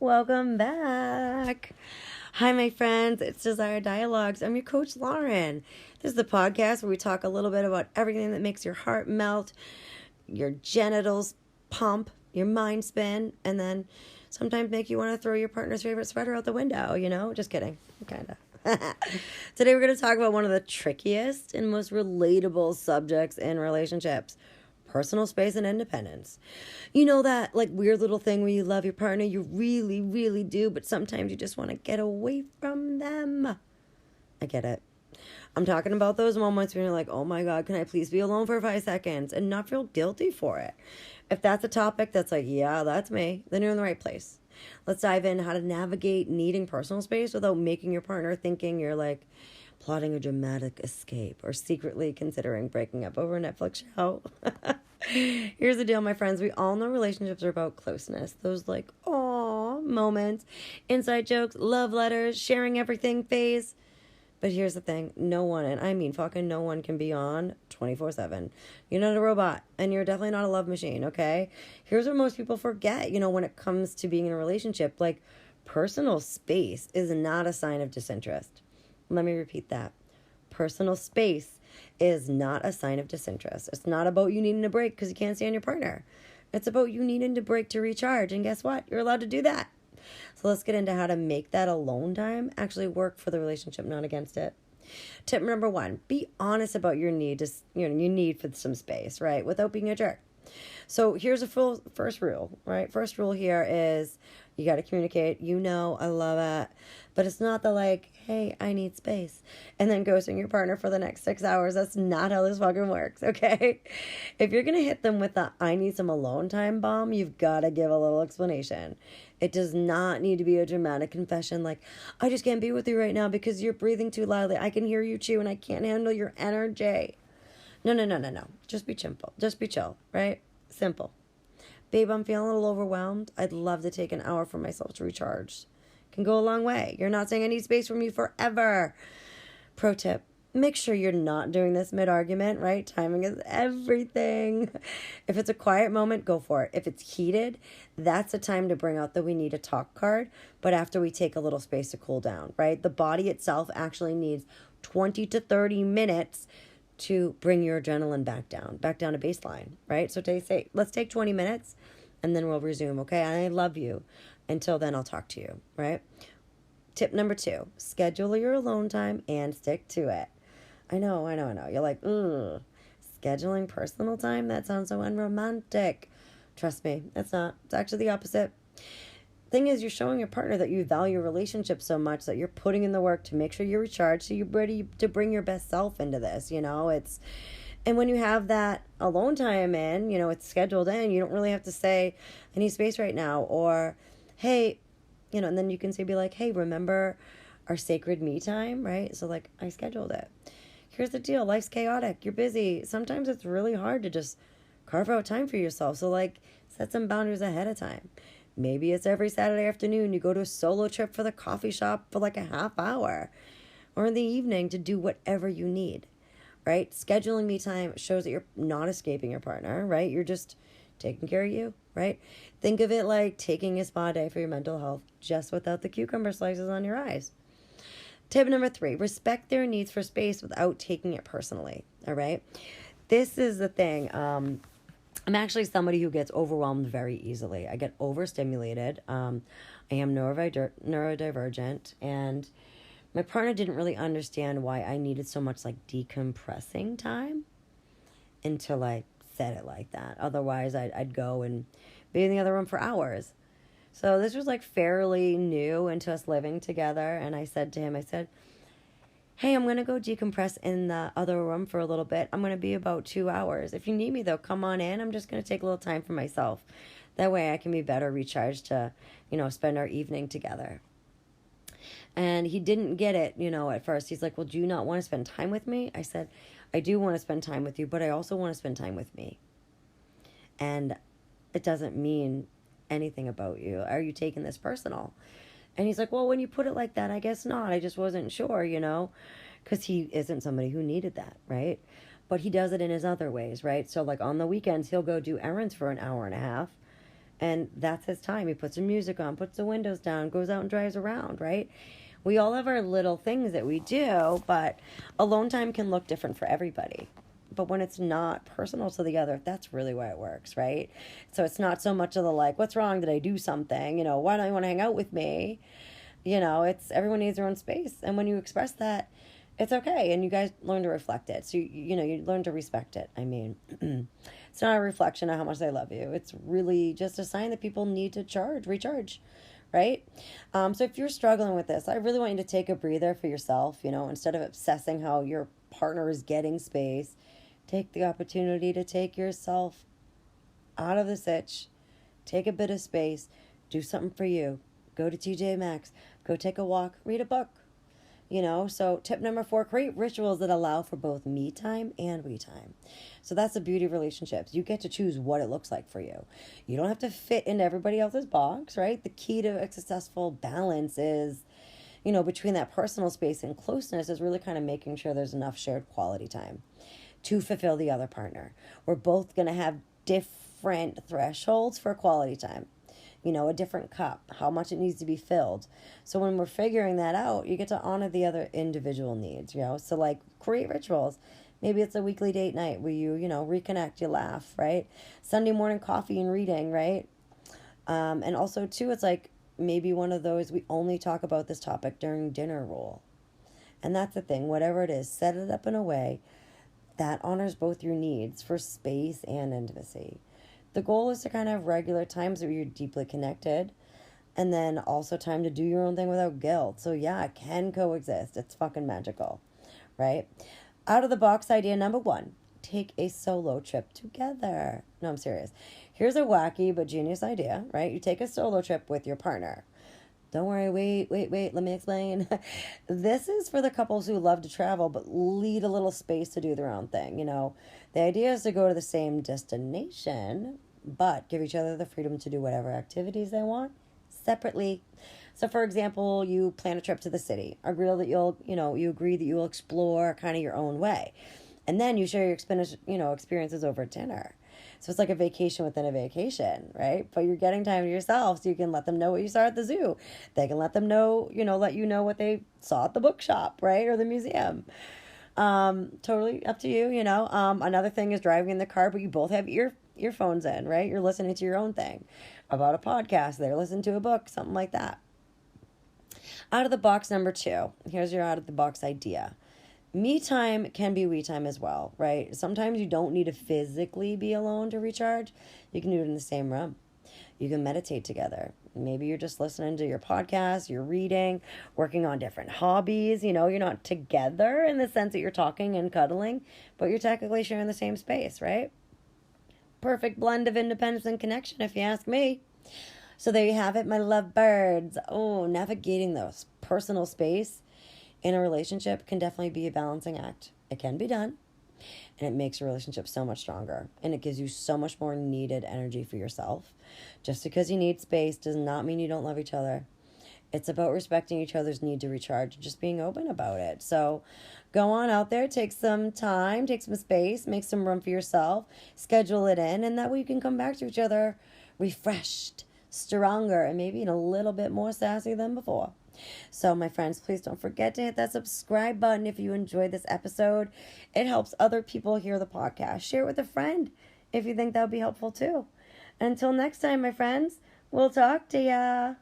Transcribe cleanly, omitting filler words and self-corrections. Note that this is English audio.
Welcome back. Hi, my friends. It's Desire Dialogues. I'm your coach, Lauren. This is the podcast where we talk a little bit about everything that makes your heart melt, your genitals pump, your mind spin, and then sometimes make you want to throw your partner's favorite sweater out the window, Just kidding. Kind of. Today we're going to talk about one of the trickiest and most relatable subjects in relationships. Personal space and independence. You know that weird little thing where you love your partner, you really, really do, but sometimes you just want to get away from them. I get it. I'm talking about those moments when you're like, oh my God, can I please be alone for 5 seconds and not feel guilty for it? If that's a topic that's like, yeah, that's me, then you're in the right place. Let's dive in how to navigate needing personal space without making your partner thinking you're plotting a dramatic escape or secretly considering breaking up over a Netflix show. Here's the deal, my friends. We all know relationships are about closeness. Those aw moments, inside jokes, love letters, sharing everything phase. But here's the thing. No one, and I mean fucking no one, can be on 24/7. You're not a robot, and you're definitely not a love machine, okay? Here's what most people forget, when it comes to being in a relationship. Personal space is not a sign of disinterest. Let me repeat that. Personal space is not a sign of disinterest. It's not about you needing a break because you can't stand your partner. It's about you needing to break to recharge. And guess what? You're allowed to do that. So let's get into how to make that alone time actually work for the relationship, not against it. Tip number 1, be honest about your need for some space, right? Without being a jerk. So here's a first rule, right? First rule here is you got to communicate. I love it. But it's not the hey, I need space, and then ghosting your partner for the next 6 hours. That's not how this fucking works, okay? If you're going to hit them with the I need some alone time bomb, you've got to give a little explanation. It does not need to be a dramatic confession I just can't be with you right now because you're breathing too loudly. I can hear you chew and I can't handle your energy. No. Just be simple. Just be chill, right? Simple. Babe, I'm feeling a little overwhelmed. I'd love to take an hour for myself to recharge. Can go a long way. You're not saying I need space from you forever. Pro tip. Make sure you're not doing this mid-argument, right? Timing is everything. If it's a quiet moment, go for it. If it's heated, that's the time to bring out the we need to talk card, but after we take a little space to cool down, right? The body itself actually needs 20 to 30 minutes to bring your adrenaline back down to baseline, right? So let's take 20 minutes and then we'll resume, okay? And I love you. Until then, I'll talk to you, right? Tip number 2, schedule your alone time and stick to it. I know. You're like, ugh, scheduling personal time? That sounds so unromantic. Trust me, it's not. It's actually the opposite. Thing is, you're showing your partner that you value your relationship so much that you're putting in the work to make sure you're recharged so you're ready to bring your best self into this, And when you have that alone time in, it's scheduled in, you don't really have to say, I need space right now, or, hey, and then you can be like, hey, remember our sacred me time, right? So I scheduled it. Here's the deal. Life's chaotic. You're busy. Sometimes it's really hard to just carve out time for yourself. So set some boundaries ahead of time. Maybe it's every Saturday afternoon you go to a solo trip for the coffee shop for a half hour, or in the evening to do whatever you need, right? Scheduling me time shows that you're not escaping your partner, right? You're just taking care of you, right? Think of it like taking a spa day for your mental health, just without the cucumber slices on your eyes. Tip number 3, respect their needs for space without taking it personally, all right? This is the thing. I'm actually somebody who gets overwhelmed very easily. I get overstimulated. I am neurodivergent, and my partner didn't really understand why I needed so much decompressing time until I said it like that. Otherwise, I'd go and be in the other room for hours. So this was fairly new into us living together. And I said to him, hey, I'm going to go decompress in the other room for a little bit. I'm going to be about 2 hours. If you need me though, come on in. I'm just going to take a little time for myself. That way I can be better recharged to, spend our evening together. And he didn't get it, at first. He's like, well, do you not want to spend time with me? I said, I do want to spend time with you, but I also want to spend time with me. And it doesn't mean anything about you. Are you taking this personal? And he's like, well, when you put it like that, I guess not. I just wasn't sure, because he isn't somebody who needed that, right? But he does it in his other ways, right? So on the weekends, he'll go do errands for an hour and a half. And that's his time. He puts the music on, puts the windows down, goes out and drives around, right? We all have our little things that we do, but alone time can look different for everybody. But when it's not personal to the other, that's really why it works, right? So it's not so much of the like, what's wrong? Did I do something? Why don't you want to hang out with me? It's everyone needs their own space. And when you express that, it's okay. And you guys learn to reflect it. So, you learn to respect it. I mean, it's not a reflection of how much they love you. It's really just a sign that people need to recharge, right? So if you're struggling with this, I really want you to take a breather for yourself, instead of obsessing how your partner is getting space, take the opportunity to take yourself out of the sitch, take a bit of space, do something for you. Go to TJ Maxx, go take a walk, read a book. So tip number 4, create rituals that allow for both me time and we time. So that's the beauty of relationships. You get to choose what it looks like for you. You don't have to fit into everybody else's box, right? The key to a successful balance is, between that personal space and closeness is really kind of making sure there's enough shared quality time to fulfill the other partner. We're both going to have different thresholds for quality time. A different cup, how much it needs to be filled. So when we're figuring that out, you get to honor the other individual needs, So like create rituals. Maybe it's a weekly date night where you, reconnect, you laugh, right? Sunday morning coffee and reading, right? And also too, it's like maybe one of those, we only talk about this topic during dinner rule. And that's the thing, whatever it is, set it up in a way that honors both your needs for space and intimacy. The goal is to kind of have regular times where you're deeply connected, and then also time to do your own thing without guilt. So yeah, it can coexist. It's fucking magical, right? Out of the box idea number 1, take a solo trip together. No, I'm serious. Here's a wacky but genius idea, right? You take a solo trip with your partner. Don't worry, wait, let me explain. This is for the couples who love to travel but need a little space to do their own thing, The idea is to go to the same destination, but give each other the freedom to do whatever activities they want separately. So, for example, you plan a trip to the city. Agree that you agree that you'll explore kind of your own way. And then you share your experiences over dinner. So it's like a vacation within a vacation, right? But you're getting time to yourself so you can let them know what you saw at the zoo. They can let them know, let you know what they saw at the bookshop, right? Or the museum. Totally up to you, Another thing is driving in the car, but you both have earphones in, right? You're listening to your own thing about a podcast. They're listening to a book, something like that. Out of the box number 2. Here's your out of the box idea. Me time can be we time as well, right? Sometimes you don't need to physically be alone to recharge. You can do it in the same room. You can meditate together. Maybe you're just listening to your podcast, you're reading, working on different hobbies. You're not together in the sense that you're talking and cuddling, but you're technically sharing the same space, right? Perfect blend of independence and connection, if you ask me. So there you have it, my love birds. Oh, navigating those personal space in a relationship can definitely be a balancing act. It can be done, and it makes a relationship so much stronger, and it gives you so much more needed energy for yourself. Just because you need space does not mean you don't love each other. It's about respecting each other's need to recharge and just being open about it. So go on out there, take some time, take some space, make some room for yourself, schedule it in, and that way you can come back to each other refreshed, stronger, and maybe a little bit more sassy than before. So my friends, please don't forget to hit that subscribe button if you enjoyed this episode. It helps other people hear the podcast. Share it with a friend if you think that would be helpful too. Until next time, my friends, we'll talk to ya.